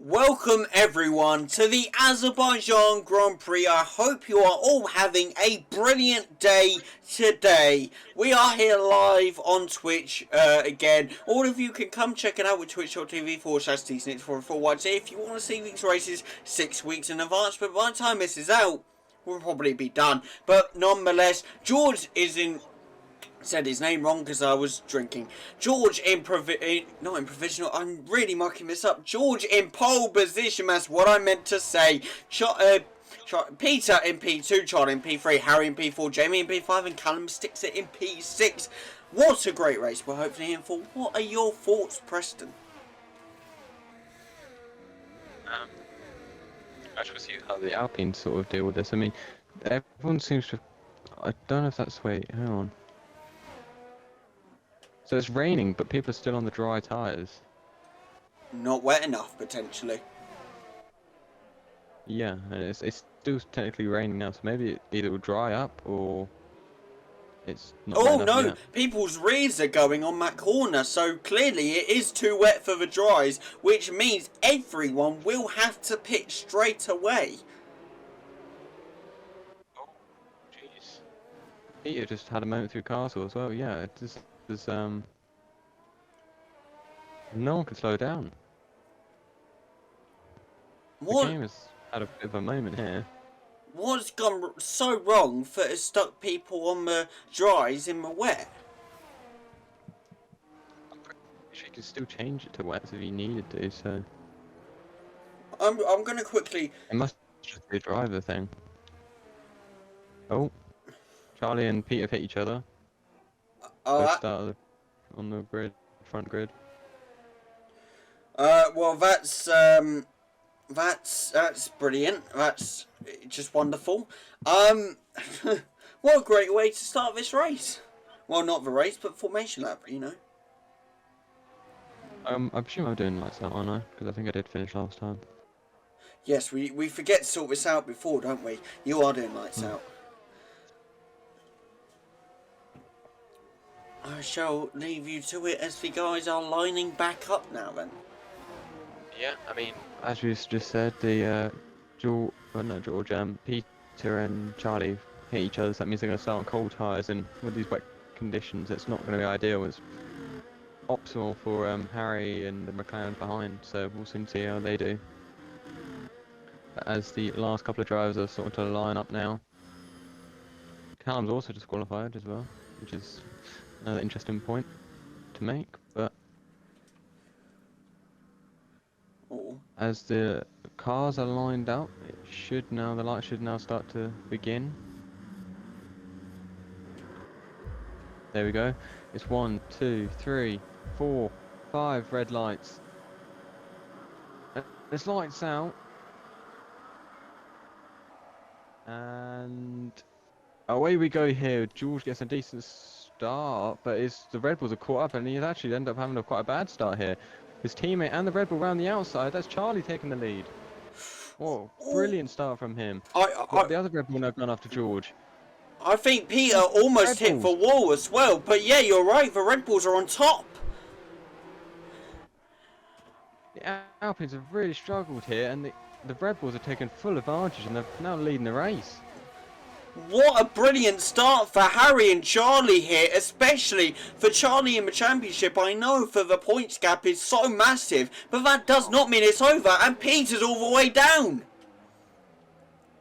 Welcome everyone to the Azerbaijan Grand Prix. I hope you are all having a brilliant day today. We are here live on Twitch again. All of you can come check it out with twitch.tv/tsnitch for a full watch if you want to see these races 6 weeks in advance. But by the time this is out, we'll probably be done. But nonetheless, George is in... said his name wrong because I was drinking. George not in provisional, I'm really mucking this up. George in pole position, that's what I meant to say. Peter in P2, Charlie in P3, Harry in P4, Jamie in P5, and Callum sticks it in P6. What a great race we're hopefully in for. What are your thoughts, Preston? I should see how the Alpines sort of deal with this. I mean, everyone seems to... I don't know if that's... Wait, hang on. So it's raining, but people are still on the dry tyres. Not wet enough, potentially. Yeah, and it's still technically raining now, so maybe it either will dry up or it's not wet enough no, yet. People's rears are going on that corner, so clearly it is too wet for the dries, which means everyone will have to pit straight away. Oh, jeez. Peter just had a moment through Castle as well. Yeah, it just was no one can slow down. What? The game has had a bit of a moment here. What's gone so wrong that it's stuck people on the dries in the wet? You could still change it to wet if you needed to, so... I'm gonna quickly... It must just be a driver thing. Oh. Charlie and Peter hit each other. Both started on the grid, front grid. Well, that's brilliant. That's just wonderful. What a great way to start this race. Well, not the race, but formation lap, you know. I presume I'm doing lights out, aren't I? Because I think I did finish last time. Yes, we forget to sort this out before, don't we? You are doing lights out. I shall leave you to it as the guys are lining back up now then. Yeah, I mean, as we just said, the Peter and Charlie hit each other, so that means they're going to start on cold tyres, and with these wet conditions, it's not going to be ideal. It's optimal for Harry and the McLaren behind, so we'll soon see how they do. As the last couple of drivers are sort of to line up now. Callum's also disqualified as well, which is another interesting point to make, but as the cars are lined up, the light should now start to begin. There we go. It's 1, 2, 3, 4, 5 red lights. There's lights out. And away we go here. George gets a decent start, but the Red Bulls are caught up, and he's actually ended up having quite a bad start here. His teammate and the Red Bull round the outside. That's Charlie taking the lead. Oh, brilliant start from him. The other Red Bull now gone after George. I think Peter almost hit the wall as well, but yeah, you're right. The Red Bulls are on top. The Alpines have really struggled here, and the Red Bulls are taking full advantage, and they're now leading the race. What a brilliant start for Harry and Charlie here, especially for Charlie in the championship. I know that the points gap is so massive, but that does not mean it's over, and Peter's all the way down.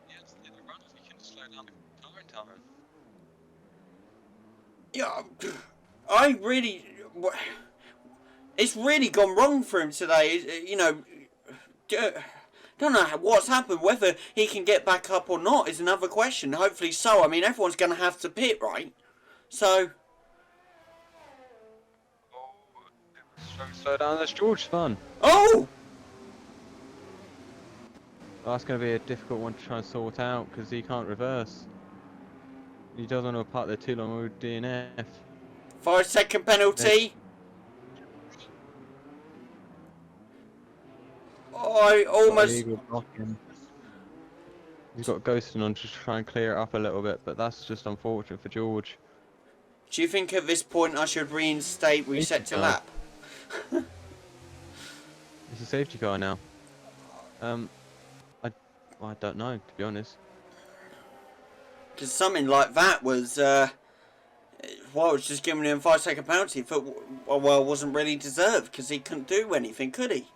Yes, the runners, you can slow down the car in time. Yeah, it's really gone wrong for him today, you know. Don't know what's happened. Whether he can get back up or not is another question. Hopefully so. I mean, everyone's going to have to pit, right? So... Slow down, that's George's fun. Oh! Well, that's going to be a difficult one to try and sort out, because he can't reverse. He doesn't want to park there too long with DNF. 5-second penalty. Oh, I almost... He's got ghosting on to try and clear it up a little bit, but that's just unfortunate for George. Do you think at this point I should reinstate reset to lap? It's a safety car now. Um, I, I don't know, to be honest. Because something like that was, well, it's just giving him a 5-second penalty for, well, wasn't really deserved because he couldn't do anything, could he?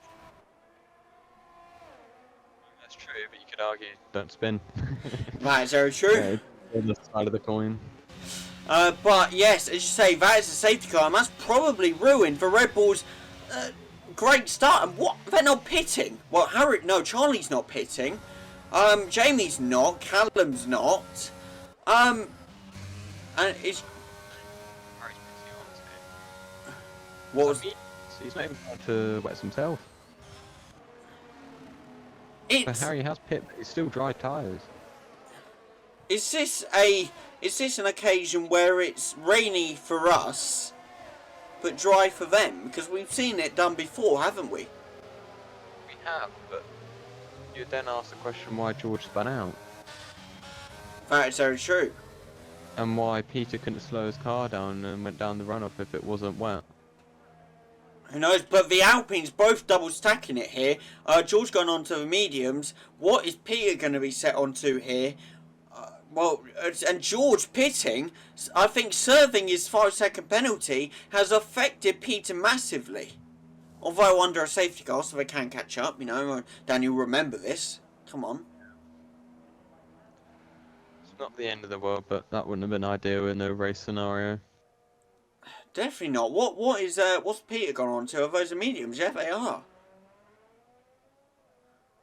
That's true, but you could argue don't spin. That is very true. Yeah, on the side of the coin. But yes, as you say, that is a safety car, and that's probably ruined for Red Bull's great start. And what? They're not pitting. Well, Charlie's not pitting. Jamie's not. Callum's not. And it's. What was? He's not even trying to wet himself. It's. But Harry has pit, but he's still dry tyres. Is this an occasion where it's rainy for us, but dry for them? Because we've seen it done before, haven't we? We have, but you then ask the question why George spun out. That is very true. And why Peter couldn't slow his car down and went down the runoff if it wasn't wet. Who knows? But the Alpines both double stacking it here. George going on to the mediums. What is Peter going to be set onto here? Well, and George pitting, I think serving his 5-second penalty has affected Peter massively. Although under a safety car, so they can catch up, you know. Daniel, remember this. Come on. It's not the end of the world, but that wouldn't have been ideal in a race scenario. Definitely not. What's Peter gone on to? Are those the mediums? Yeah, they are.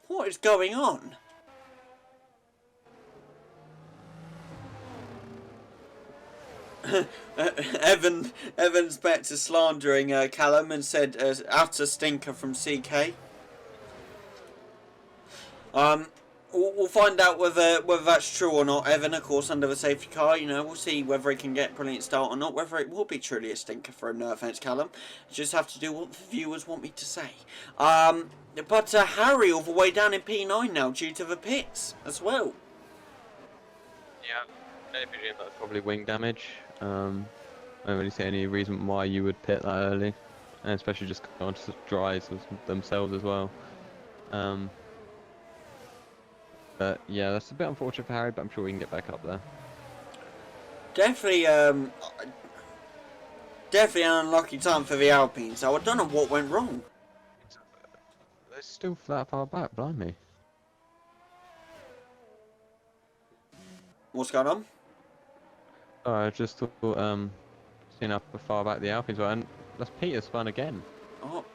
What is going on? Evan's back to slandering Callum and said utter stinker from CK. We'll find out whether that's true or not, Evan, of course, under the safety car. You know, we'll see whether he can get a brilliant start or not, whether it will be truly a stinker for him. No offence, Callum. Just have to do what the viewers want me to say. But Harry all the way down in P9 now due to the pits as well. Yeah, maybe that's probably wing damage. I don't really see any reason why you would pit that early, and especially just going to dries themselves as well. But yeah, that's a bit unfortunate for Harry, but I'm sure we can get back up there. Definitely, definitely an unlucky time for the Alpines. So I don't know what went wrong. They're still that far back, blimey. What's going on? Oh, I just thought, seeing how far back the Alpines were, and that's Peter spun again. Oh.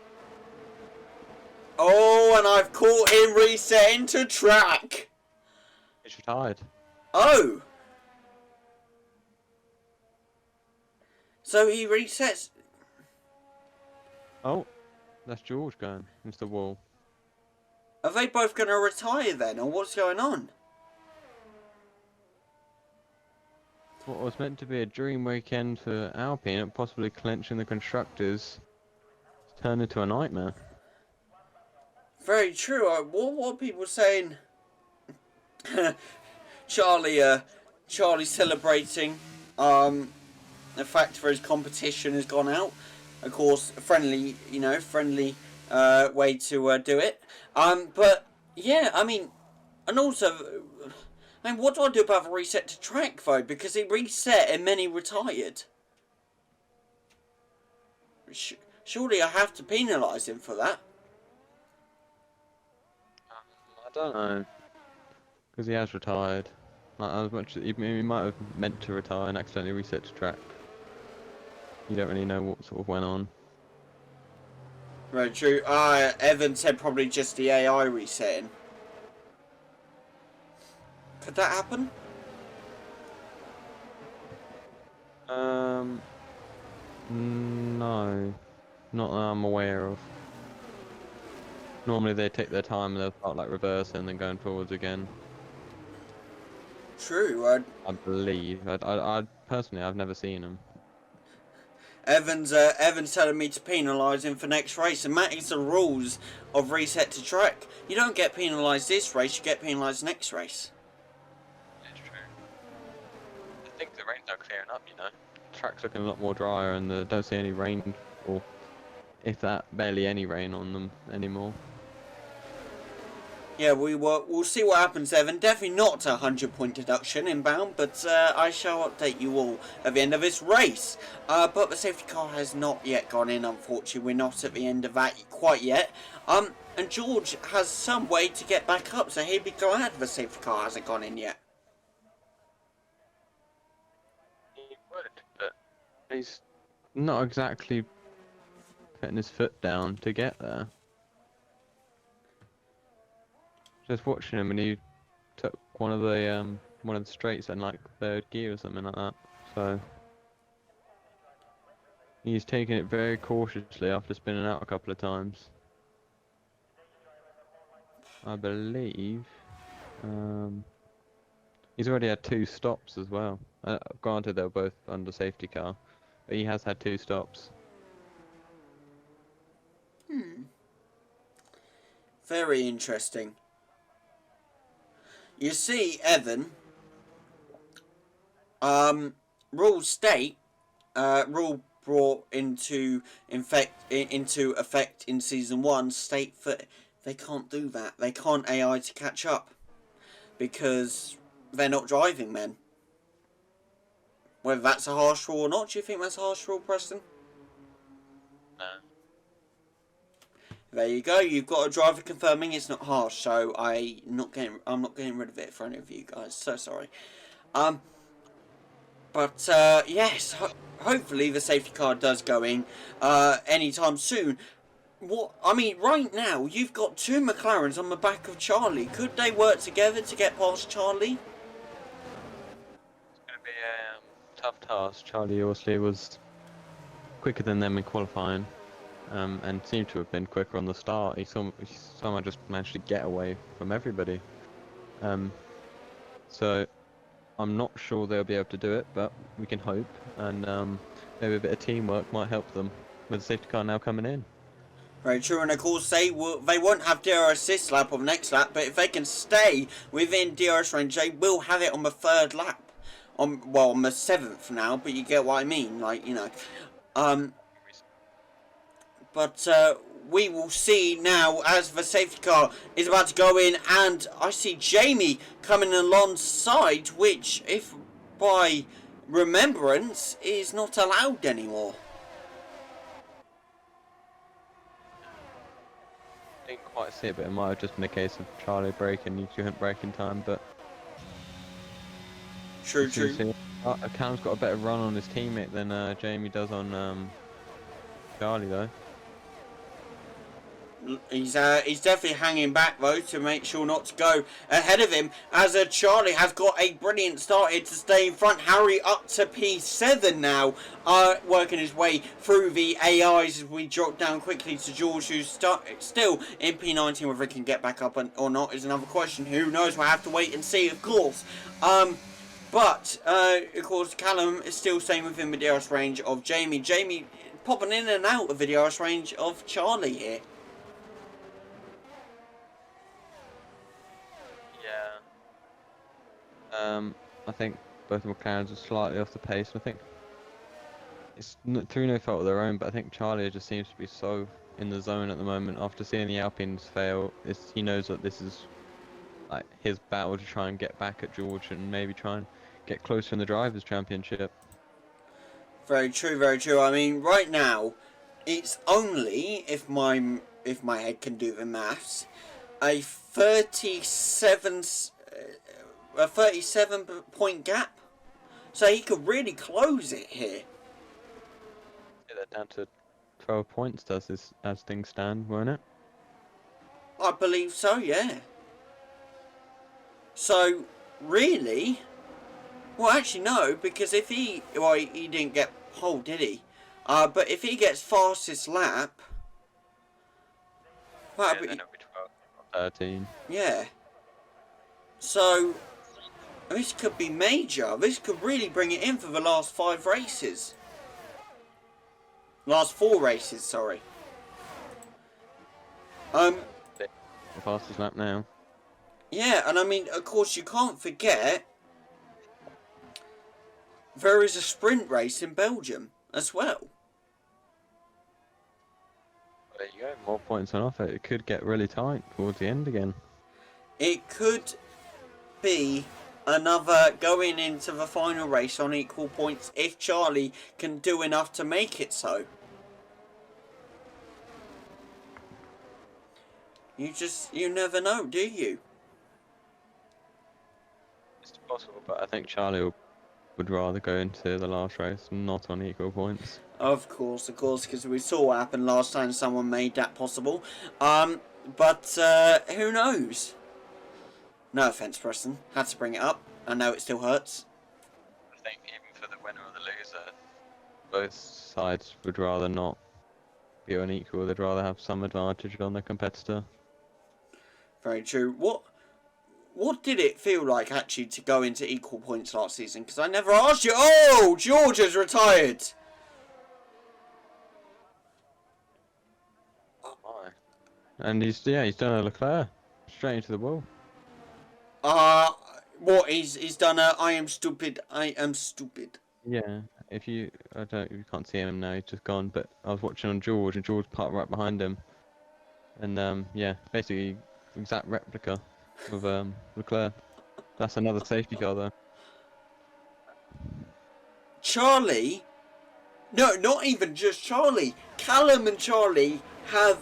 Oh, and I've caught him resetting to track. He's retired. Oh. So he resets. Oh, that's George going into the wall. Are they both going to retire then, or what's going on? What was meant to be a dream weekend for Alpine and possibly clinching the constructors turned into a nightmare. Very true. What are people saying? Charlie celebrating the fact for his competition has gone out. Of course, friendly way to do it. But yeah, I mean, and also, I mean, what do I do about the reset to track though? Because he reset and then he retired. Surely I have to penalise him for that. I don't know, because he has retired. Like, as much he might have meant to retire and accidentally reset to track. You don't really know what sort of went on. Very true. Evan said probably just the AI resetting. Could that happen? No, not that I'm aware of. Normally they take their time and they'll start like reversing and then going forwards again. True. I believe. I personally, I've never seen them. Evan's telling me to penalise him for next race, and that is the rules of reset to track. You don't get penalised this race, you get penalised next race. It's true. I think the rains are clearing up, you know. The track's looking a lot more drier and I don't see any rain, or if that, barely any rain on them anymore. Yeah, we'll see what happens, Evan. Definitely not a 100-point deduction inbound, but I shall update you all at the end of this race. But the safety car has not yet gone in, unfortunately. We're not at the end of that quite yet. And George has some way to get back up, so he'd be glad the safety car hasn't gone in yet. He would, but he's not exactly putting his foot down to get there. Just watching him, and he took one of the straights in like third gear or something like that. So he's taking it very cautiously after spinning out a couple of times. I believe he's already had 2 stops as well. Granted, they were both under safety car, but he has had 2 stops. Very interesting. You see, Evan, rules state, rule brought into effect in season 1 state that they can't do that. They can't AI to catch up because they're not driving men. Whether that's a harsh rule or not, do you think that's a harsh rule, Preston? No. There you go. You've got a driver confirming it's not harsh, so I'm not getting rid of it for any of you guys. So sorry. But yes, hopefully the safety car does go in anytime soon. Right now you've got 2 McLarens on the back of Charlie. Could they work together to get past Charlie? It's going to be a tough task. Charlie obviously was quicker than them in qualifying, and seemed to have been quicker on the start. He somehow just managed to get away from everybody. So I'm not sure they'll be able to do it, but we can hope, and maybe a bit of teamwork might help them with the safety car now coming in. Very true, and of course they won't have DRS this lap or the next lap, but if they can stay within DRS range, they will have it on the 3rd lap. On the 7th now, but you get what I mean, like, you know. But we will see now as the safety car is about to go in, and I see Jamie coming alongside, which, if by remembrance, is not allowed anymore. Didn't quite see it, but it might have just been a case of Charlie braking. You couldn't brake in time, but True. Cam's got a better run on his teammate than Jamie does on Charlie, though. He's definitely hanging back though to make sure not to go ahead of him, as Charlie has got a brilliant start here to stay in front. Harry up to P7 now, working his way through the AIs as we drop down quickly to George, who's still in P19. Whether he can get back up or not is another question. Who knows? We'll have to wait and see, of course. But of course Callum is still staying within the DRS range of Jamie. Jamie popping in and out of the DRS range of Charlie here. I think both of McLarens are slightly off the pace, and I think it's through no fault of their own, but I think Charlie just seems to be so in the zone at the moment after seeing the Alpines fail. He knows that this is like his battle to try and get back at George and maybe try and get closer in the Drivers' Championship. Very true, very true. I mean, right now, it's only, if my head can do the maths, a 37 point gap. So he could really close it here. Yeah, they're down to 12 points, as things stand, won't it? I believe so, yeah. So, really? Well, actually, no, because if he didn't get pole, did he? But if he gets fastest lap, then it'll be 12 or 13. Yeah. So, this could be major. This could really bring it in for the last 5 races. Last 4 races, sorry. The fastest lap now. Yeah, and I mean, of course, you can't forget there is a sprint race in Belgium as well. There you go, more points on offer. It could get really tight towards the end again. it could be another going into the final race on equal points if Charlie can do enough to make it so. You never know, do you? It's possible, but I think Charlie would rather go into the last race not on equal points. Of course, because we saw what happened last time someone made that possible. But who knows? No offense, Preston. Had to bring it up. I know it still hurts. I think even for the winner or the loser, both sides would rather not be unequal. They'd rather have some advantage on the competitor. Very true. What did it feel like actually to go into equal points last season? Because I never asked you. Oh, George has retired. Why? And he's done a Leclerc straight into the wall. What he's done a I am stupid. Yeah, you can't see him now. He's just gone. But I was watching on George, and George parked right behind him. And yeah, basically exact replica of Leclerc. That's another safety car though. Charlie, no, not even just Charlie. Callum and Charlie have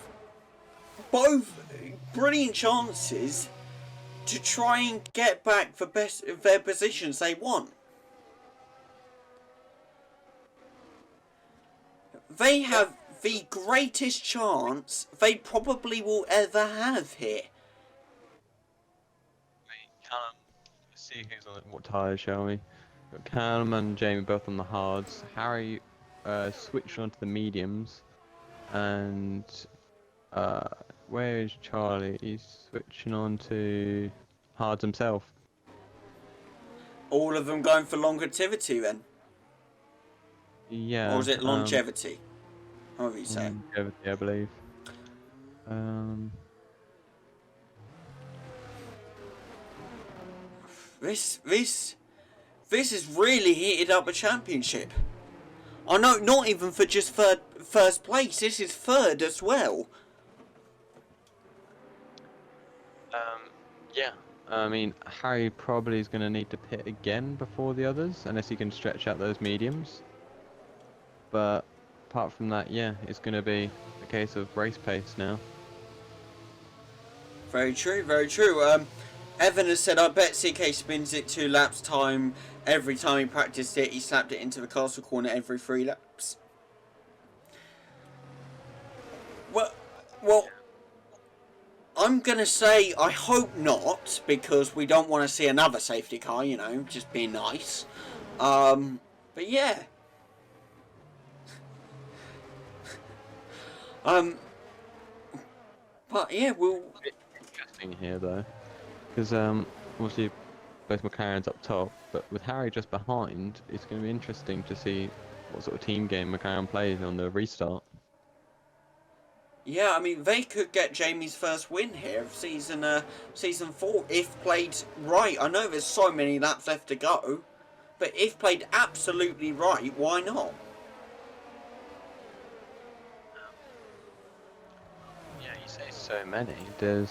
both brilliant chances to try and get back for their positions they want. They have the greatest chance they probably will ever have here. Callum, let's see who's on what tyres, shall we? Got Callum and Jamie both on the hards. Harry switched onto the mediums, and where is Charlie? He's switching on to hards himself. All of them going for longevity then? Yeah. Or is it longevity? However you say it. Longevity, I believe. This has really heated up a championship. I know, not even for just first place. This is third as well. Yeah. I mean, Harry probably is going to need to pit again before the others, unless he can stretch out those mediums. But apart from that, yeah, it's going to be a case of race pace now. Very true, very true. Evan has said, I bet CK spins it 2 laps time every time he practiced it. He slapped it into the castle corner every 3 laps. Well, I'm going to say I hope not, because we don't want to see another safety car, you know, just being nice. But yeah. But yeah, we'll... Interesting here though, because obviously both McLarens up top, but with Harry just behind, it's going to be interesting to see what sort of team game McLaren plays on the restart. Yeah, I mean, they could get Jamie's first win here of season 4 if played right. I know there's so many laps left to go, but if played absolutely right, why not? Yeah, you say so many. We're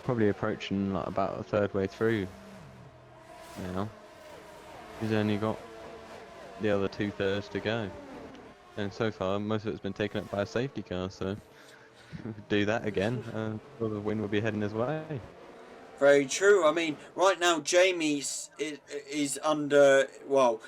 probably approaching like about a third way through now. He's only got the other 2/3 to go. And so far, most of it's been taken up by a safety car, so if we do that again, well, the win will be heading his way. Very true. I mean, right now, Jamie is under, well,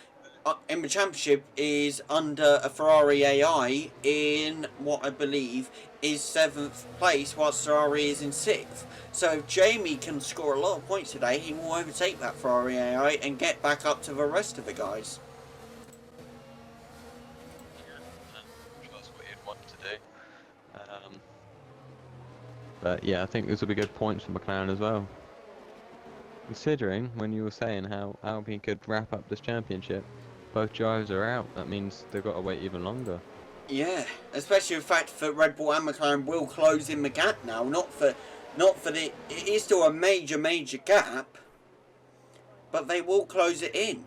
in the championship, is under a Ferrari AI in what I believe is 7th place, whilst Ferrari is in 6th. So if Jamie can score a lot of points today, he will overtake that Ferrari AI and get back up to the rest of the guys. That's what you'd want to do. But yeah, I think this will be good points for McLaren as well. Considering when you were saying how Alpine could wrap up this championship, both drivers are out. That means they've got to wait even longer. Yeah, especially the fact that Red Bull and McLaren will close in the gap now. Not for the. It is still a major gap, but they will close it in.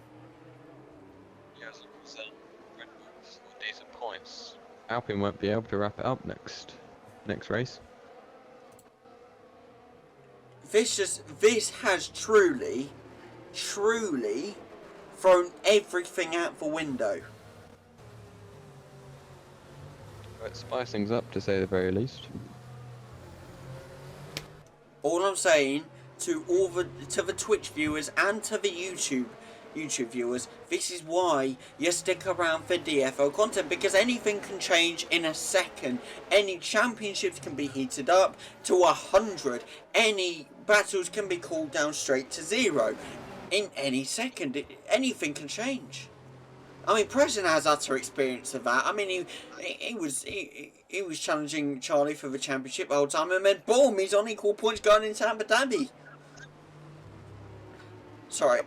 Yeah, as long as Red Bull's got decent points, Alpine won't be able to wrap it up next race. This has truly thrown everything out the window. Let's spice things up, to say the very least. All I'm saying to the Twitch viewers and to the YouTube viewers, this is why you stick around for DFL content, because anything can change in a second. Any championships can be heated up to 100. Any battles can be called down straight to 0 in any second. Anything can change. I mean, President has utter experience of that. I mean, he was challenging Charlie for the championship the whole time, and then boom, he's on equal points going into Abu Dhabi. Sorry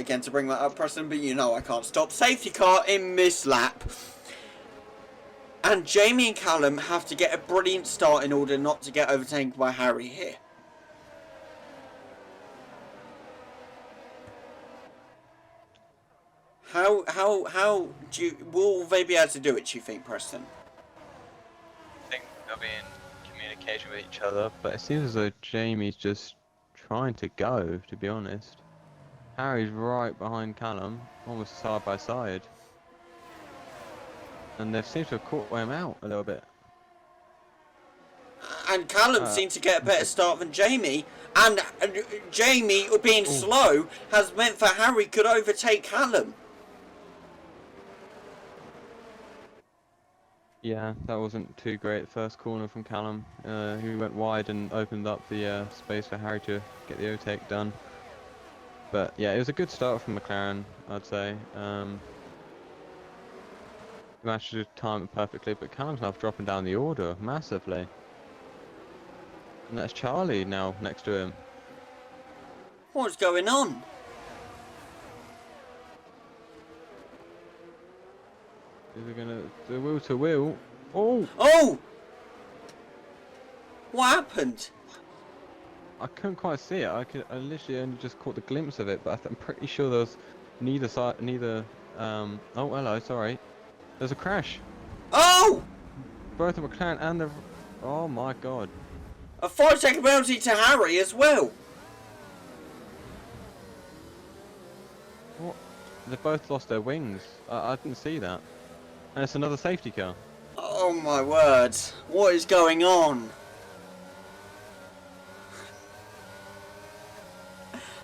again to bring that up, Preston, but you know I can't stop. Safety car in this lap. And Jamie and Callum have to get a brilliant start in order not to get overtaken by Harry here. How will they be able to do it, do you think, Preston? I think they'll be in communication with each other, but it seems as though Jamie's just trying to go, to be honest. Harry's right behind Callum, almost side by side. And they seem to have caught him out a little bit. And Callum seemed to get a better start than Jamie. And Jamie being slow has meant that Harry could overtake Callum. Yeah, that wasn't too great. First corner from Callum, who went wide and opened up the space for Harry to get the overtake done. But yeah, it was a good start from McLaren, I'd say. He managed to time it perfectly, but Callum's now dropping down the order massively. And that's Charlie now next to him. What's going on? Is it gonna do wheel to wheel? Oh! Oh! What happened? I couldn't quite see it. I literally only just caught the glimpse of it, but I'm pretty sure there was neither side, oh, hello, sorry. There's a crash. Oh! Both the McLaren and the, oh my god. A 5-second penalty to Harry as well. What? They both lost their wings. I didn't see that. And it's another safety car. Oh my word. What is going on?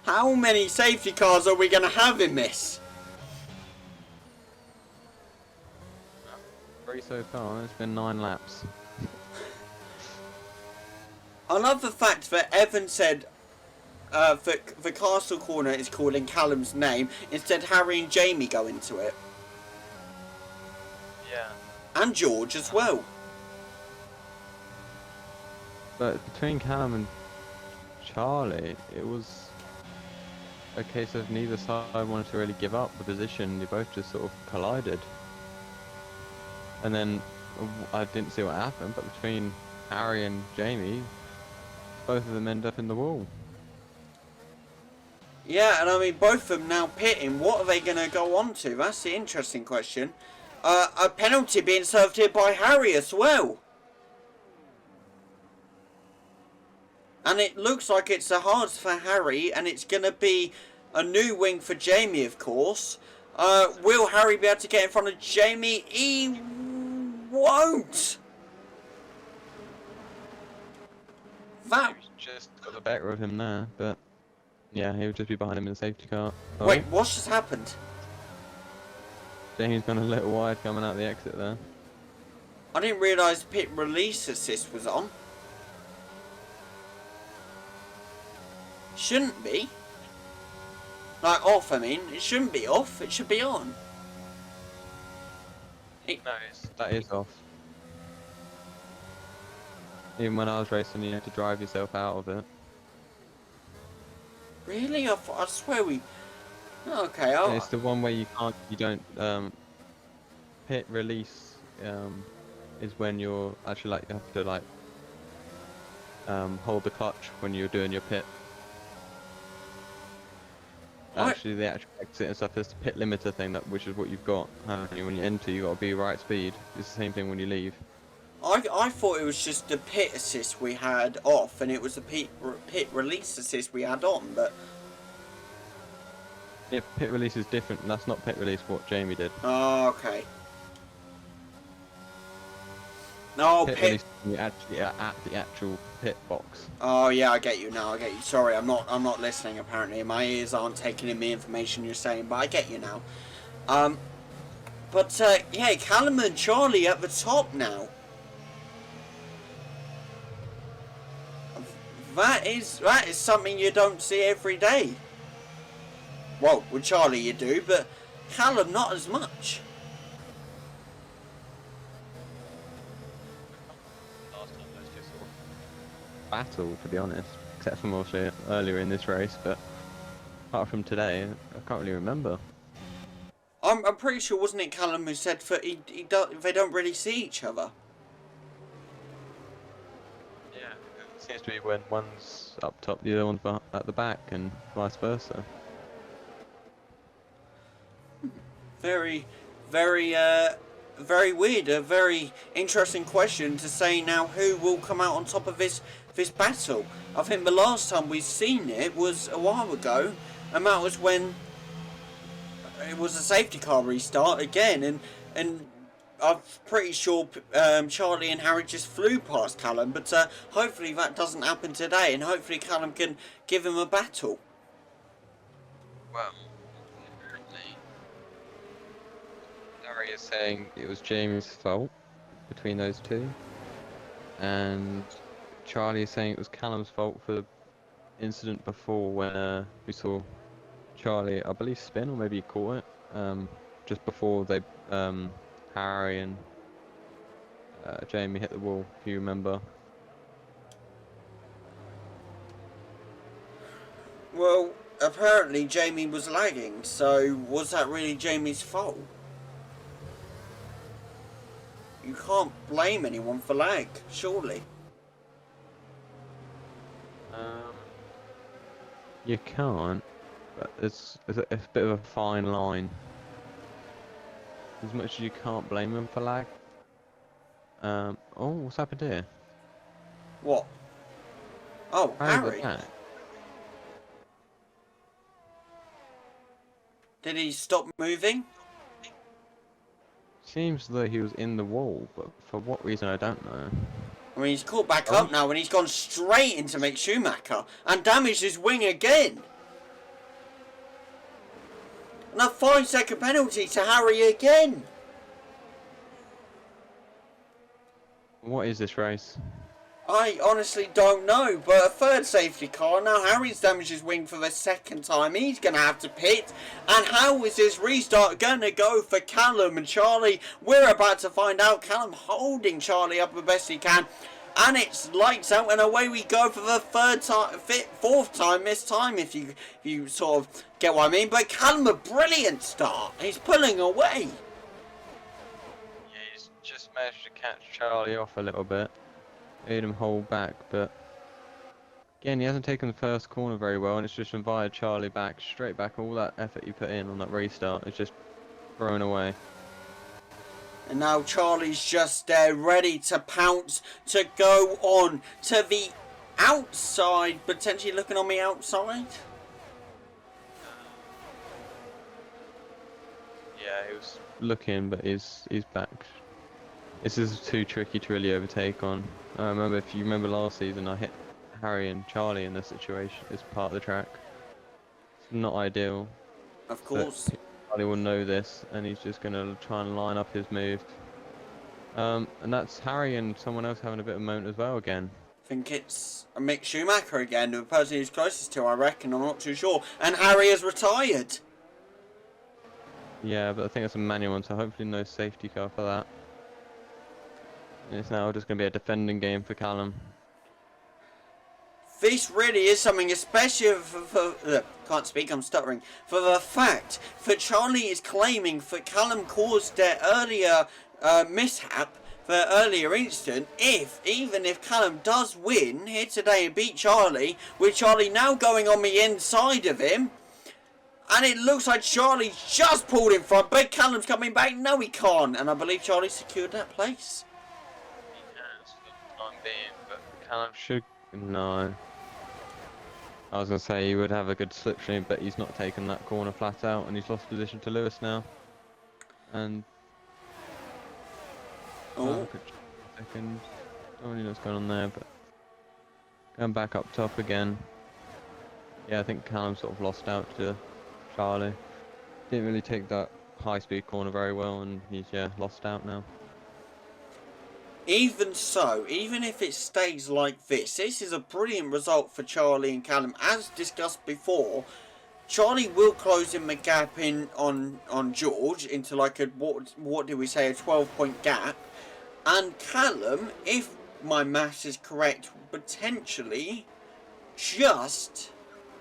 How many safety cars are we going to have in this? 3 so far, it's been 9 laps. I love the fact that Evan said the castle corner is calling Callum's name. Instead, Harry and Jamie go into it. Yeah. And George as well. But between Callum and Charlie, it was a case of neither side wanted to really give up the position. They both just sort of collided. And then I didn't see what happened, but between Harry and Jamie, both of them end up in the wall. Yeah, and I mean, both of them now pitting. What are they going to go on to? That's the interesting question. A penalty being served here by Harry as well. And it looks like it's a hard for Harry, and it's going to be a new wing for Jamie, of course. Will Harry be able to get in front of Jamie? He won't. That Just got the better of him there, but yeah, he would just be behind him in the safety car. Oh, wait, what's just happened? Jamie's gone a little wide coming out the exit there. I didn't realise pit release assist was on. Shouldn't be. Like off, I mean. It shouldn't be off. It should be on. No, that is off. Even when I was racing, you had to drive yourself out of it. Really? I swear we... Okay, And it's the one where you don't, pit release, is when you're actually you have to hold the clutch when you're doing your pit. What? Actually, the actual exit and stuff is the pit limiter thing, which is what you've got. When you enter, you got to be right speed. It's the same thing when you leave. I thought it was just the pit assist we had off, and it was the pit release assist we had on, but... Yeah, pit release is different, and that's not pit release what Jamie did. Oh, okay. No, Pit release when you actually are at the actual pit box. Oh yeah, I get you now. I get you. Sorry, I'm not listening. Apparently, my ears aren't taking in the information you're saying, but I get you now. Yeah, Callum and Charlie at the top now. That is something you don't see every day. Well, with Charlie you do, but Callum not as much. Battle, to be honest, except for mostly earlier in this race, but apart from today, I can't really remember. I'm pretty sure, wasn't it Callum who said that they don't really see each other? Yeah, it seems to be when one's up top, the other one's at the back, and vice versa. Very, very weird. A very interesting question to say now who will come out on top of this battle. I think the last time we've seen it was a while ago, and that was when it was a safety car restart again, and I'm pretty sure Charlie and Harry just flew past Callum, but hopefully that doesn't happen today, and hopefully Callum can give him a battle. Well, apparently, Harry is saying it was Jamie's fault between those two, and Charlie is saying it was Callum's fault for the incident before when we saw Charlie, I believe, spin, or maybe he caught it, just before they, Harry and Jamie hit the wall, if you remember. Well, apparently Jamie was lagging, so was that really Jamie's fault? You can't blame anyone for lag, surely. You can't, but it's a bit of a fine line. As much as you can't blame them for lag. Oh, what's happened here? What? Oh, Harry. Did he stop moving? Seems that he was in the wall, but for what reason I don't know. I mean, he's caught back up now, and he's gone straight into Mick Schumacher and damaged his wing again. And a 5-second penalty to Harry again. What is this race? I honestly don't know, but a third safety car. Now Harry's damaged his wing for the second time. He's going to have to pit. And how is this restart going to go for Callum and Charlie? We're about to find out. Callum holding Charlie up the best he can. And it's lights out and away we go for the fourth time this time, if you sort of get what I mean. But Callum, a brilliant start. He's pulling away. Yeah, he's just managed to catch Charlie off a little bit. Made him hold back, but again, he hasn't taken the first corner very well, and it's just invited Charlie back, straight back. All that effort he put in on that restart is just thrown away. And now Charlie's just there, ready to pounce, to go on to the outside, potentially looking on the outside. Yeah, he was looking, but he's back. This is too tricky to really overtake on. I remember, if you remember last season, I hit Harry and Charlie in this situation as part of the track. It's not ideal. Of course. Charlie will know this, and he's just going to try and line up his move. And that's Harry and someone else having a bit of a moment as well again. I think it's a Mick Schumacher again, the person he's closest to, I reckon. I'm not too sure. And Harry has retired. Yeah, but I think it's a manual one, so hopefully no safety car for that. It's now just going to be a defending game for Callum. This really is something, especially can't speak, I'm stuttering. For the fact that Charlie is claiming that Callum caused their earlier mishap, the earlier incident. Even if Callum does win here today and beat Charlie, with Charlie now going on the inside of him, and it looks like Charlie just pulled in front, but Callum's coming back. No, he can't, and I believe Charlie secured that place. time being, but Callum should. No. I was gonna say he would have a good slipstream, but he's not taken that corner flat out, and he's lost position to Lewis now. And Oh, second. Don't really know what's going on there, but going back up top again. Yeah, I think Callum sort of lost out to Charlie. Didn't really take that high-speed corner very well, and he's lost out now. even so, even if it stays like this is a brilliant result for Charlie and Callum. As discussed before, Charlie will close in the gap on George into like a, what did we say, a 12-point gap. And Callum, if my maths is correct, potentially just,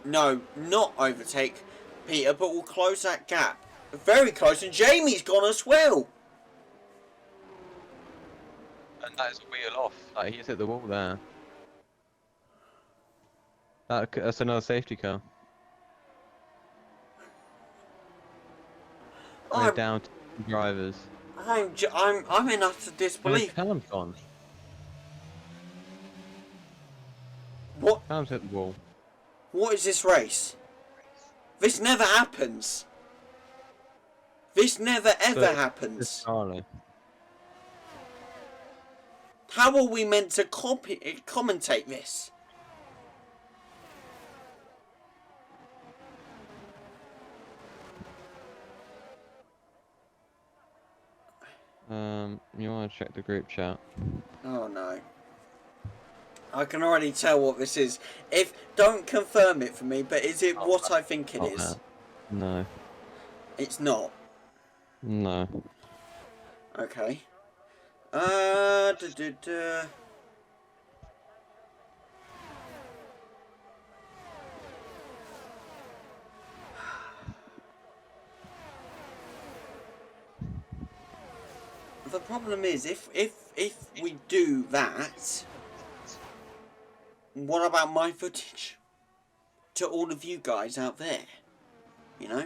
no, not overtake Peter, but will close that gap. Very close, and Jamie's gone as well. And that is a wheel off. Like, he's hit the wall there. That's another safety car. We're down to 2 drivers. I'm in utter disbelief. Callum's gone. What? Callum's hit the wall. What is this race? This never happens. This never ever happens. Charlie. How are we meant to commentate this? You want to check the group chat? Oh no. I can already tell what this is. Don't confirm it for me, but is it what I think it is? No. It's not. No. Okay. The problem is, if we do that, what about my footage? To all of you guys out there, you know?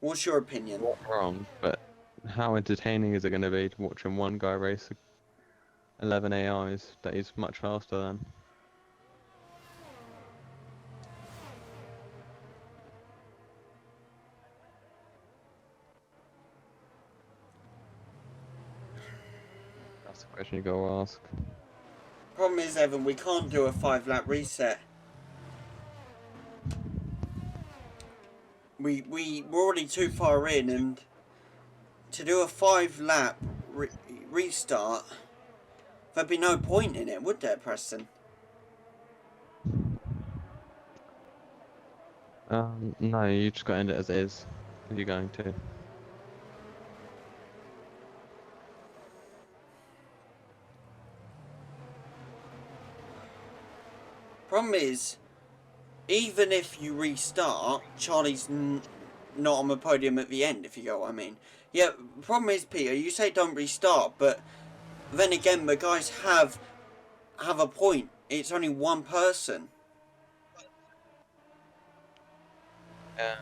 What's your opinion? Not wrong, but how entertaining is it going to be watching one guy race 11 AIs that is much faster than? That's the question you go ask. Problem is, Evan, we can't do a 5-lap reset. We're already too far in, and to do a 5-lap restart, there'd be no point in it, would there, Preston? No, you just got to end it as it is, if you're going to. Problem is, even if you restart, Charlie's not on the podium at the end, if you get what I mean. Yeah, problem is, Peter, you say don't restart, but then again, the guys have a point. It's only one person. Yeah.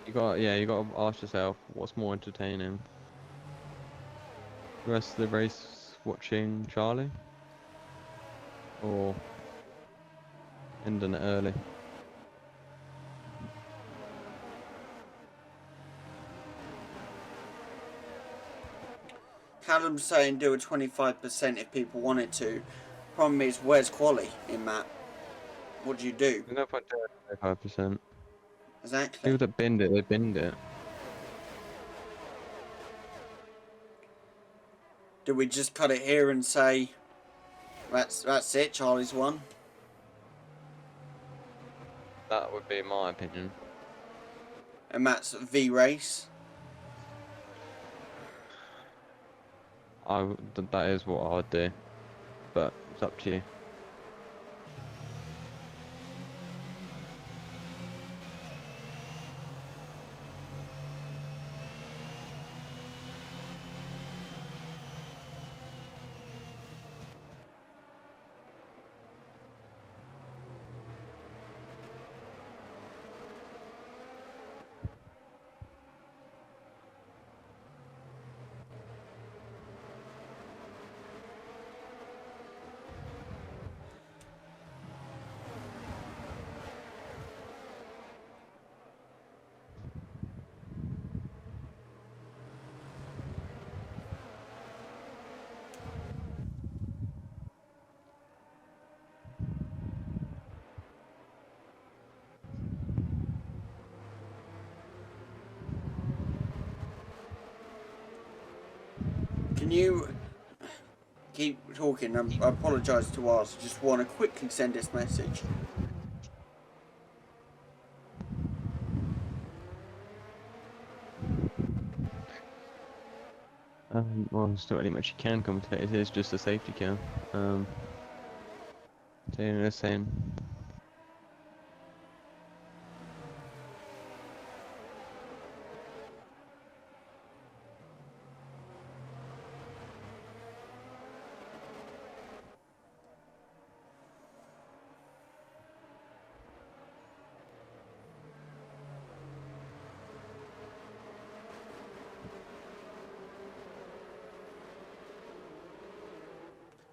You got to ask yourself what's more entertaining. The rest of the race watching Charlie, or ending it early. Callum's saying do a 25% if people wanted to. Problem is, where's quali in that? What do you do? There's no point doing 25%. Exactly. People that binned it, they binned it. Do we just cut it here and say that's it, Charlie's won? That would be my opinion. And that's the race? That is what I'd do, but it's up to you. Can you keep talking? I apologise to us. I just want to quickly send this message. Well, there's not really much you can commentate. It is just a safety car. So the same.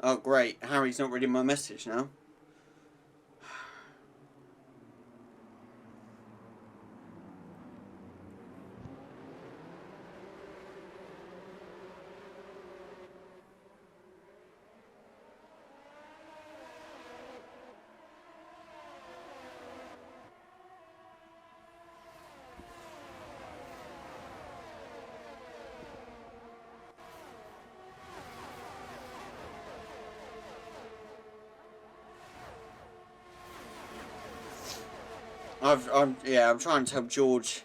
Oh great, Harry's not reading my message now. I'm trying to help George.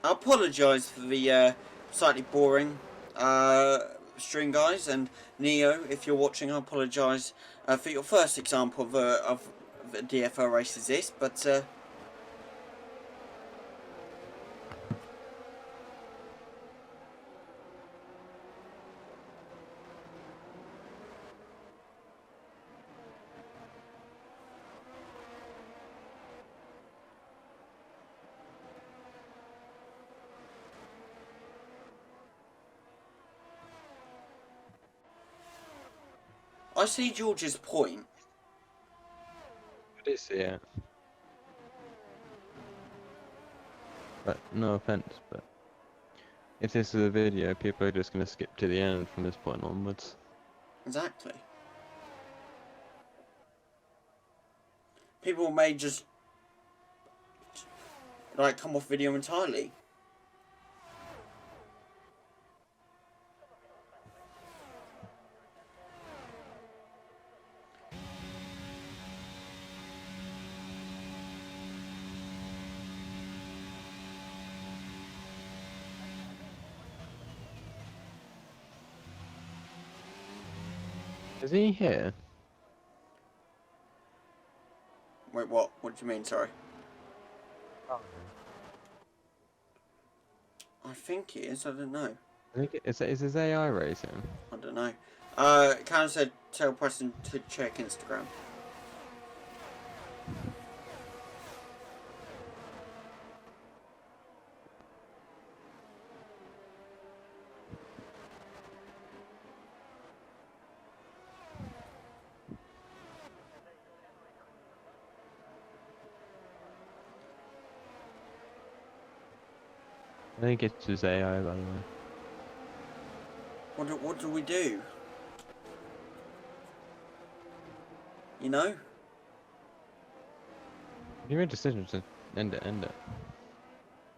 I apologise for the slightly boring stream, guys, and Neo, if you're watching, I apologise for your first example of a DFL race as this, but I see George's point. It is, yeah. But no offense, but if this is a video, people are just going to skip to the end from this point onwards. Exactly. People may just like come off video entirely. Is he here? Wait, what? What do you mean, sorry? I think it is, I don't know. I think is his AI racing? I don't know. Karen said tell Preston to check Instagram. I think it's his AI, by the way. What do we do? You know? You made a decision to end it.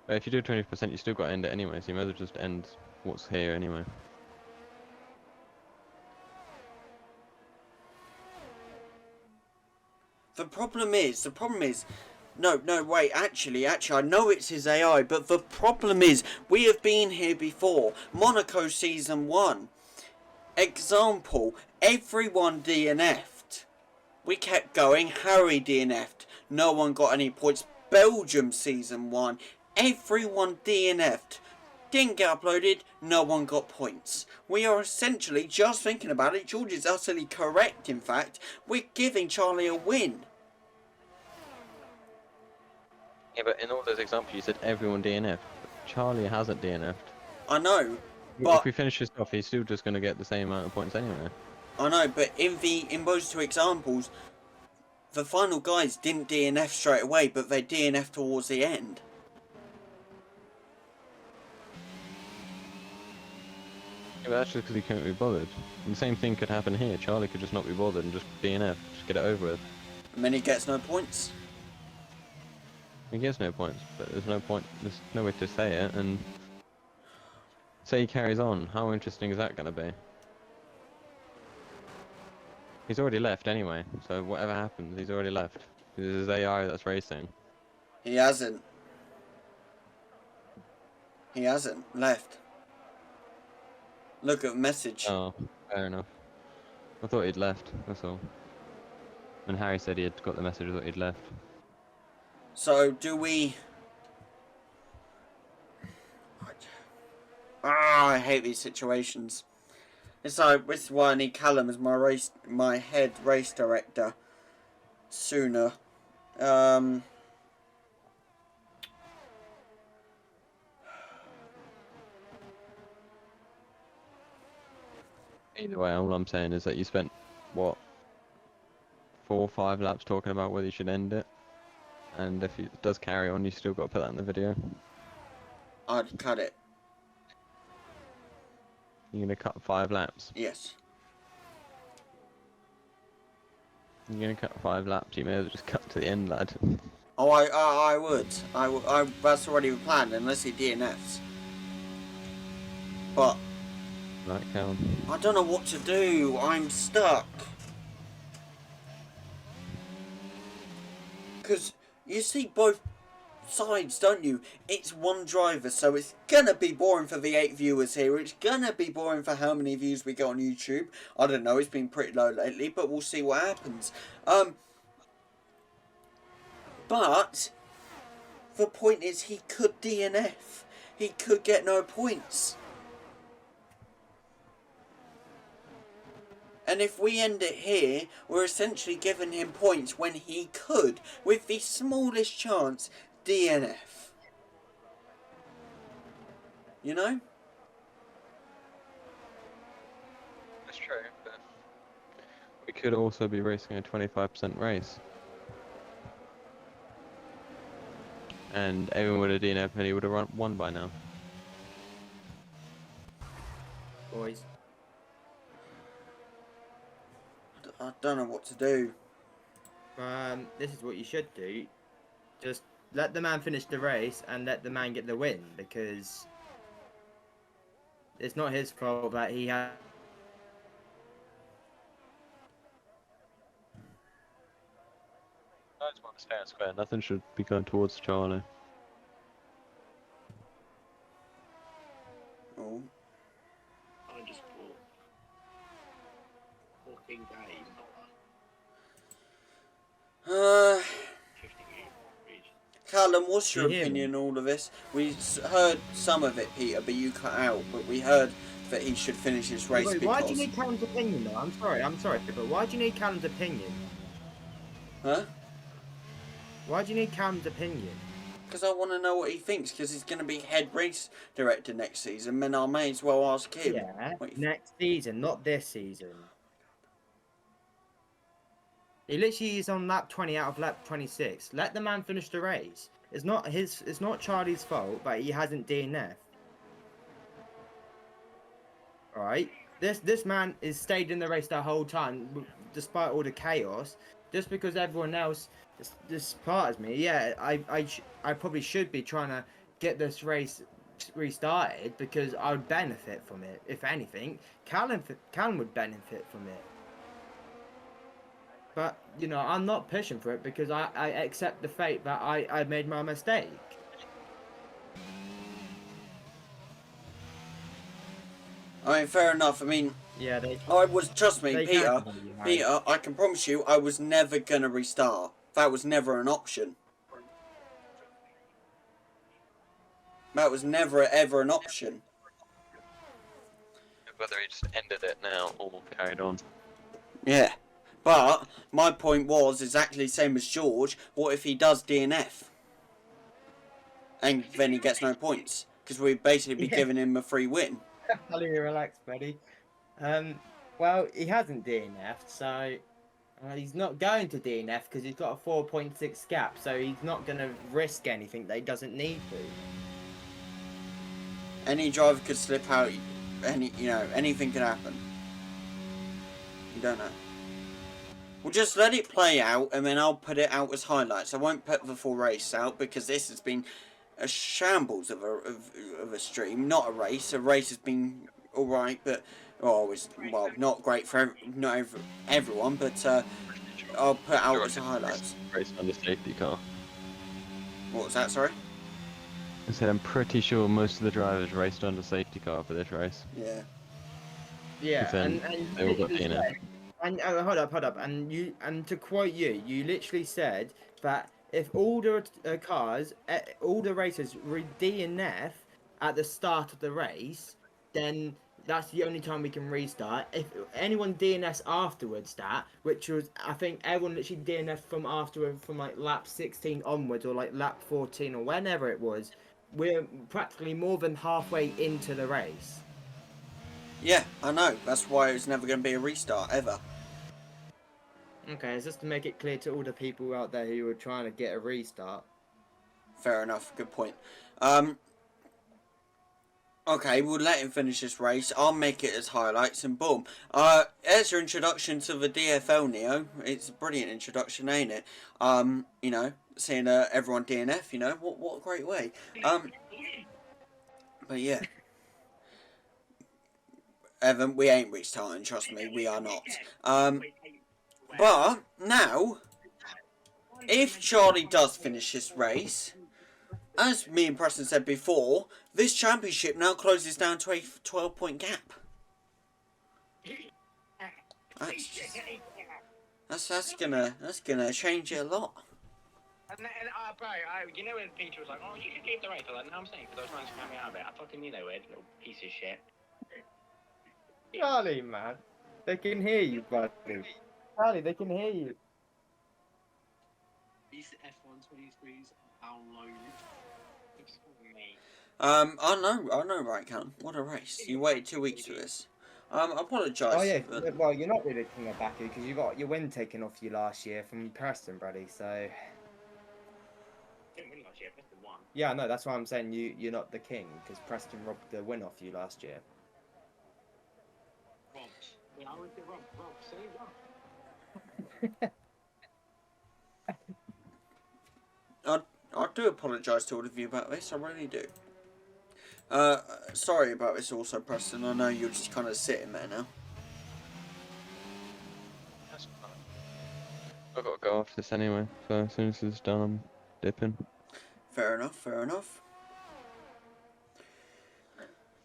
But if you do 20%, you still got to end it anyway, so you might as well just end what's here anyway. The problem is, no, wait, actually, I know it's his AI, but the problem is, we have been here before. Monaco Season 1. Example, everyone DNF'd. We kept going, Harry DNF'd. No one got any points. Belgium Season 1. Everyone DNF'd. Didn't get uploaded, no one got points. We are essentially, just thinking about it, George is utterly correct, in fact. We're giving Charlie a win. Yeah, but in all those examples, you said everyone DNF'd. Charlie hasn't DNF'd. I know. If we finish this off, he's still just going to get the same amount of points anyway. I know, but in those two examples, the final guys didn't DNF straight away, but they DNF towards the end. Yeah, but that's just because he couldn't be bothered. And the same thing could happen here. Charlie could just not be bothered and just DNF, just get it over with. And then he gets no points. He gets no points, but there's no point. There's no way to say it. And say he carries on, how interesting is that going to be? He's already left anyway, so whatever happens, he's already left. This is AI that's racing. He hasn't. He hasn't left. Look at the message. Oh, fair enough. I thought he'd left, that's all. When Harry said he had got the message, I thought he'd left. So, do we... I hate these situations. It's like, this is why I need Callum as my head race director sooner. Either way, all I'm saying is that you spent, what, 4 or 5 laps talking about whether you should end it. And if it does carry on, you still got to put that in the video. I'd cut it. You're going to cut 5 laps? Yes. You're going to cut 5 laps, you may as well just cut to the end, lad. Oh, I would. That's already the plan, unless he DNFs. But... Right, Callum. I don't know what to do. I'm stuck. Because you see both sides, don't you? It's one driver, so it's gonna be boring for the 8 viewers here. It's gonna be boring for how many views we get on YouTube. I don't know. It's been pretty low lately, but we'll see what happens. But the point is, he could DNF. He could get no points. And if we end it here, we're essentially giving him points when he could, with the smallest chance, DNF. You know? That's true, but we could also be racing a 25% race. And everyone would have DNF and he would have won by now. Boys. I don't know what to do. This is what you should do. Just let the man finish the race and let the man get the win, because it's not his fault that he had. I just want to stay on square. Nothing should be going towards Charlie. Oh. I just bought 14 games. 50 games. Callum, what's your Can you hear opinion on all of this? We heard some of it, Peter, but you cut out. But we heard that he should finish his race Wait, because... why do you need Callum's opinion though? I'm sorry, but why do you need Callum's opinion? Huh? Why do you need Callum's opinion? Because I want to know what he thinks, because he's going to be head race director next season, then I may as well ask him. Yeah, What he next season, not this season. He literally is on lap 20 out of lap 26. Let the man finish the race. It's not Charlie's fault, but he hasn't DNF. Alright? This man has stayed in the race the whole time, despite all the chaos. Just because everyone else disparts me. Yeah, I probably should be trying to get this race restarted, because I would benefit from it, if anything. Callum would benefit from it. But, you know, I'm not pushing for it because I accept the fate that I made my mistake. I mean, fair enough. I mean, Yeah, trust me, they Peter, can't do you, Harry. Peter, I can promise you I was never going to restart. That was never an option. That was never ever an option. Whether he just ended it now or carried on. Yeah. But my point was exactly the same as George. What if he does DNF? And then he gets no points? Because we'd basically be Yeah. giving him a free win. Charlie, relax, buddy. Well, he hasn't DNF'd, so he's not going to DNF because he's got a 4.6 gap, so he's not going to risk anything that he doesn't need to. Any driver could slip out. Anything can happen. You don't know. We'll just let it play out, and then I'll put it out as highlights. I won't put the full race out because this has been a shambles of a stream, not a race. A race has been all right, but not great for everyone. But I'll put out as highlights. Raced under safety car. What was that? Sorry. I said I'm pretty sure most of the drivers raced under safety car for this race. Yeah. Yeah, Then they all got DNF. And hold up, and to quote you, you literally said that if all the cars, all the racers DNF at the start of the race, then that's the only time we can restart. If anyone DNFs afterwards, which was, I think everyone literally DNF'd from afterward, from like lap 16 onwards, or like lap 14, or whenever it was, we're practically more than halfway into the race. Yeah, I know. That's why it's never going to be a restart ever. Okay, it's just to make it clear to all the people out there who are trying to get a restart. Fair enough. Good point. Okay, we'll let him finish this race. I'll make it as highlights, and boom. There's your introduction to the DFL, Neo. It's a brilliant introduction, ain't it? Seeing everyone DNF. What a great way. But yeah. Evan, we ain't restarting, trust me, we are not. But now, if Charlie does finish this race, as me and Preston said before, this championship now closes down to a 12-point gap. That's gonna change it a lot. Bro, you know when Peter was like, oh, you should leave the race? I was like, no, I'm saying, because I was trying to scam me out of it. I fucking knew they would, little piece of shit. Charlie, man, they can hear you, buddy. Charlie, they can hear you. These F123s are loaded. It's for me. I know, right, Callum. What a race. You waited 2 weeks for this. I apologise. Oh, yeah, well, you're not really king of Baku because you got your win taken off you last year from Preston, buddy, so... Didn't win last year, Preston won. Yeah, no, that's why I'm saying you're not the king, because Preston robbed the win off you last year. Rob. Yeah, I would say Rob. Rob, say Rob. I do apologise to all of you about this, I really do. Sorry about this also, Preston. I know you're just kind of sitting there now. That's fine. I've got to go after this anyway, so as soon as this is done, I'm dipping. Fair enough, fair enough.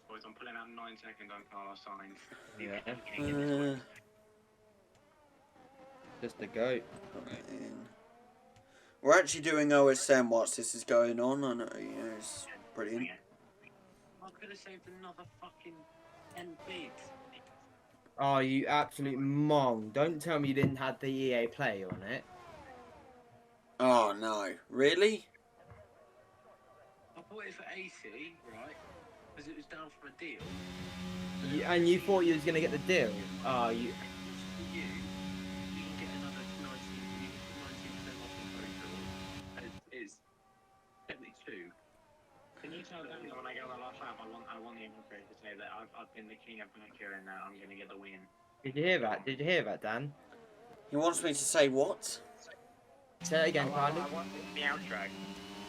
Boys, I'm pulling out 9 seconds on Carlos Sainz. Yeah. Just a goat. We're actually doing OSM whilst this is going on. I know, it's brilliant. I could have saved another fucking 10 bids. Oh, you absolute mong. Don't tell me you didn't have the EA Play on it. Oh no, really? I bought it for 80, right? Because it was down for a deal. And you thought you was going to get the deal? Oh, you... You can get another 19% off in total. And it's 72. Can you tell them that when I go on the last lap, I want the infantry to say that I've been the king of Mercury and now I'm going to get the win. Did you hear that? Did you hear that, Dan? He wants me to say what? Say that again, Carly. I want the outro.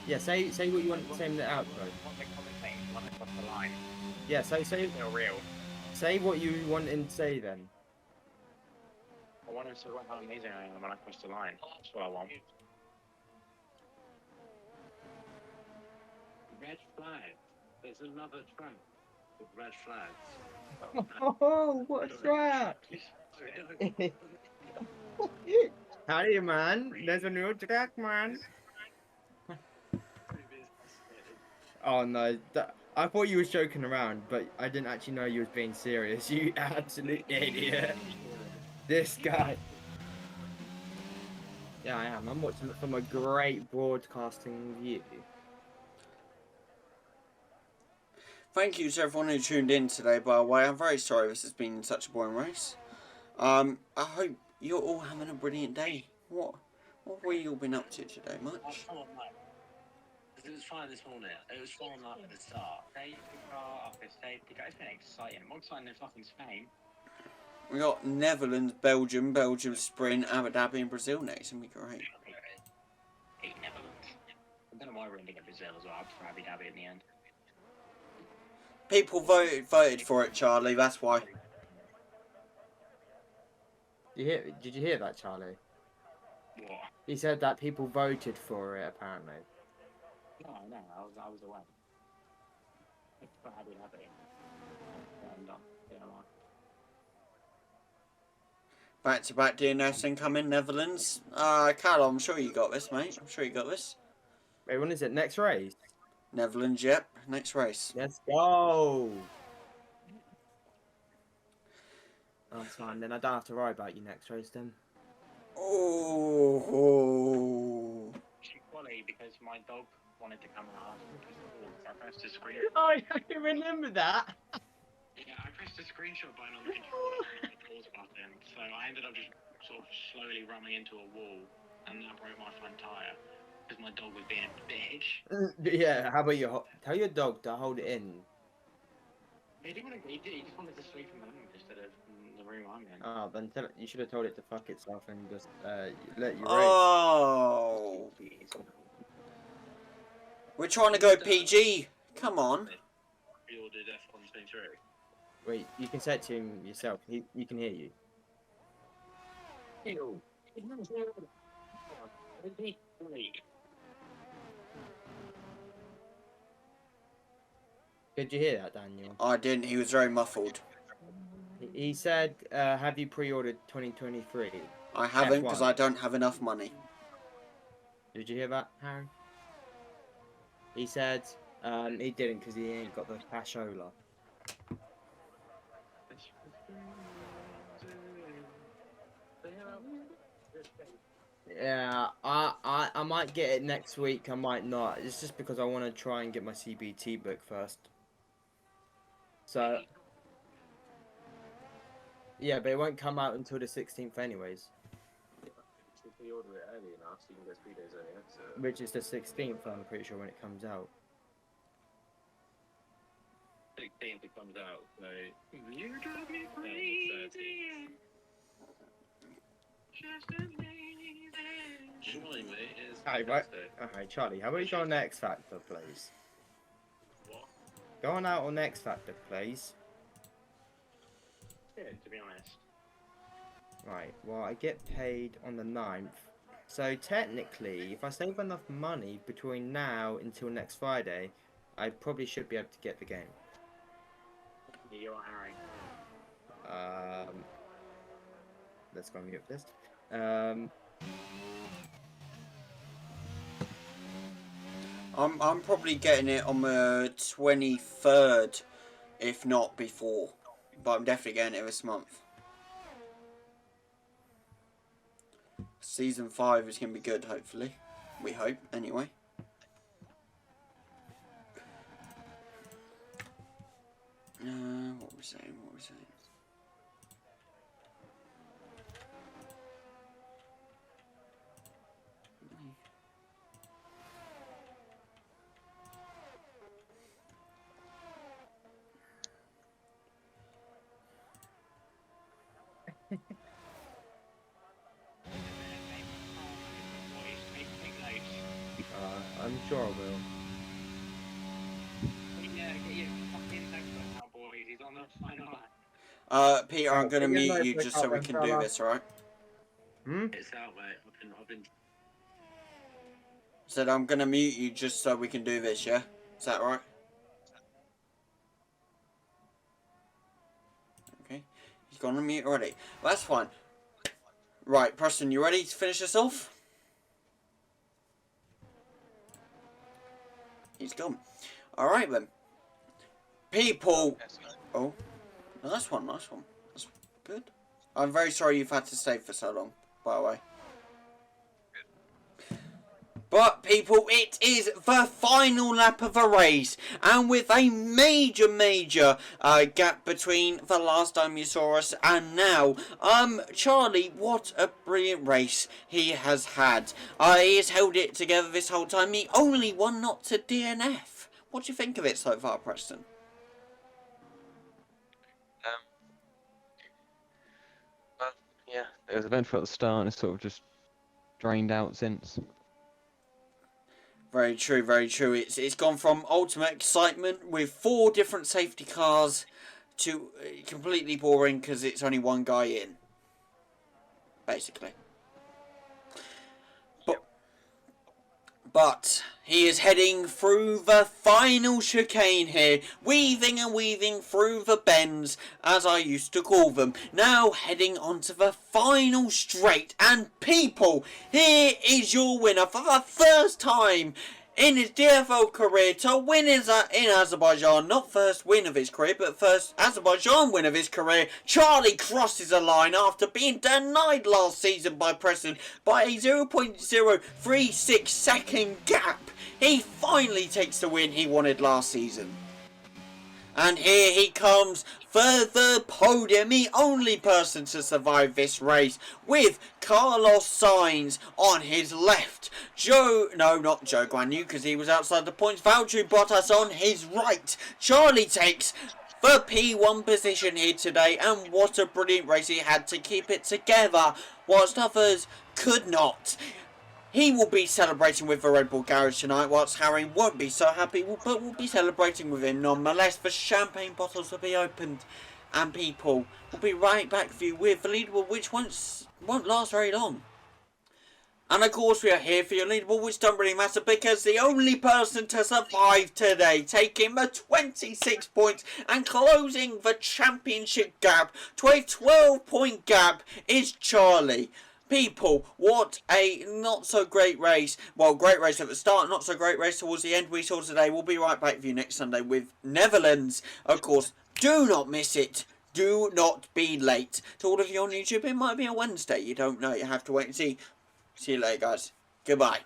Yeah, say what you want to say in the outro. I want the commentating, I want to cross the line. Yeah, say Feel real. say what you want him to say then. I want him to talk about how amazing I am when I cross the line. That's what I want. Red flag. There's another track with red flags. Oh, what's that? Howdy, man. There's a new track, man. Oh no, I thought you was joking around, but I didn't actually know you was being serious. You absolute idiot. This guy. Yeah, I am. I'm watching it from a great broadcasting view. thank you to everyone who tuned in today, by the way. I'm very sorry this has been such a boring race. I hope you're all having a brilliant day. What have we all been up to today? Much? It was fine this morning. It was fine like at the start. Safety car, after safety car. It's been exciting. More exciting than fucking Spain. We got Netherlands, Belgium, Sprint, Abu Dhabi, and Brazil next. It'll be great. Eight Netherlands. I don't know why we're ending at Brazil as well. I prefer Abu Dhabi in the end. People voted for it, Charlie. That's why. Did you hear that, Charlie? What? He said that people voted for it, apparently. No, I was away. I prefer Abu Dhabi. I'm done. Yeah, I'm on. Back-to-back DNS incoming, Netherlands. Cal, I'm sure you got this, mate. I'm sure you got this. Wait, when is it? Next race? Netherlands, yep. Next race. Let's go! That's fine, then I don't have to worry about you next race then. Oh. Quality because my dog wanted to come out. I pressed a screen. Oh, I can remember that! Yeah, I pressed the screenshot button on the controller and the pause button, so I ended up just sort of slowly running into a wall, and that broke my front tyre because my dog was being a bitch. Yeah, how about you tell your dog to hold it in? He just wanted to sleep in the room instead of the room I'm in. Oh, then you should have told it to fuck itself and just let you race. Oh. We're trying to go PG. Come on. We ordered F123. Wait, you can say it to him yourself. He can hear you. Ew. Did you hear that, Daniel? I didn't. He was very muffled. He said, have you pre-ordered 2023? I haven't F1. because I don't have enough money. Did you hear that, Harry? He said he didn't because he ain't got the cashola. Yeah, I might get it next week. I might not. It's just because I want to try and get my CBT book first. So yeah, but it won't come out until the 16th anyways. If we order it early enough, so you can go 3 days earlier. So... Which is the 16th, I'm pretty sure, when it comes out. 16th it comes out, so... You drive me crazy. Just amazing. Surely, mate, it's Hey, right. Okay, Charlie, how about you go on X Factor, please? What? Go on out on X Factor, please. Yeah, to be honest. Right, well, I get paid on the 9th. So technically, if I save enough money between now until next Friday, I probably should be able to get the game. You're Harry. Let's go and mute this. I'm probably getting it on the 23rd, if not before. But I'm definitely getting it this month. Season 5 is going to be good, hopefully. We hope, anyway. What were we saying? I'm sure I will. Yeah, get your fucking next one now, boys. He's on the final line. Peter, I'm going to mute you just so we can do this, alright? It's out, mate. I've been... Said I'm going to mute you just so we can do this, yeah? Is that right? Okay. He's gone on mute already. Well, that's fine. Right, Preston, you ready to finish this off? He's gone. Alright then. People... Oh. Nice one. That's good. I'm very sorry you've had to stay for so long, by the way. But But people, it is the final lap of a race, and with a major gap between the last time you saw us and now. Charlie, what a brilliant race he has had. He has held it together this whole time. He only won not to DNF. What do you think of it so far, Preston? Well, yeah, it was eventful at the start and it's sort of just drained out since. Very true, very true. It's gone from ultimate excitement with 4 different safety cars to completely boring because it's only one guy in, basically. But he is heading through the final chicane here, weaving and weaving through the bends, as I used to call them. Now heading onto the final straight, and people, here is your winner for the first time in his DFL career to win in Azerbaijan. Not first win of his career, but first Azerbaijan win of his career. Charlie crosses the line after being denied last season by Preston by a 0.036 second gap. He finally takes the win he wanted last season. And here he comes for the podium, the only person to survive this race, with Carlos Sainz on his left. Not Joe Guan Yu, because he was outside the points. Valtteri Bottas on his right. Charlie takes the P1 position here today, and what a brilliant race he had to keep it together, whilst others could not. He will be celebrating with the Red Bull Garage tonight, whilst Harry won't be so happy, but will be celebrating with him nonetheless. The champagne bottles will be opened, and people will be right back for you with the leaderboard, which won't last very long. And of course we are here for your leaderboard, which don't really matter, because the only person to survive today, taking the 26 points and closing the championship gap to a 12-point gap, is Charlie. People, what a not so great race. Well, great race at the start, not so great race towards the end we saw today. We'll be right back with you next Sunday with Netherlands. Of course, do not miss it. Do not be late. To all of you on YouTube, it might be a Wednesday. You don't know. You have to wait and see. See you later, guys. Goodbye.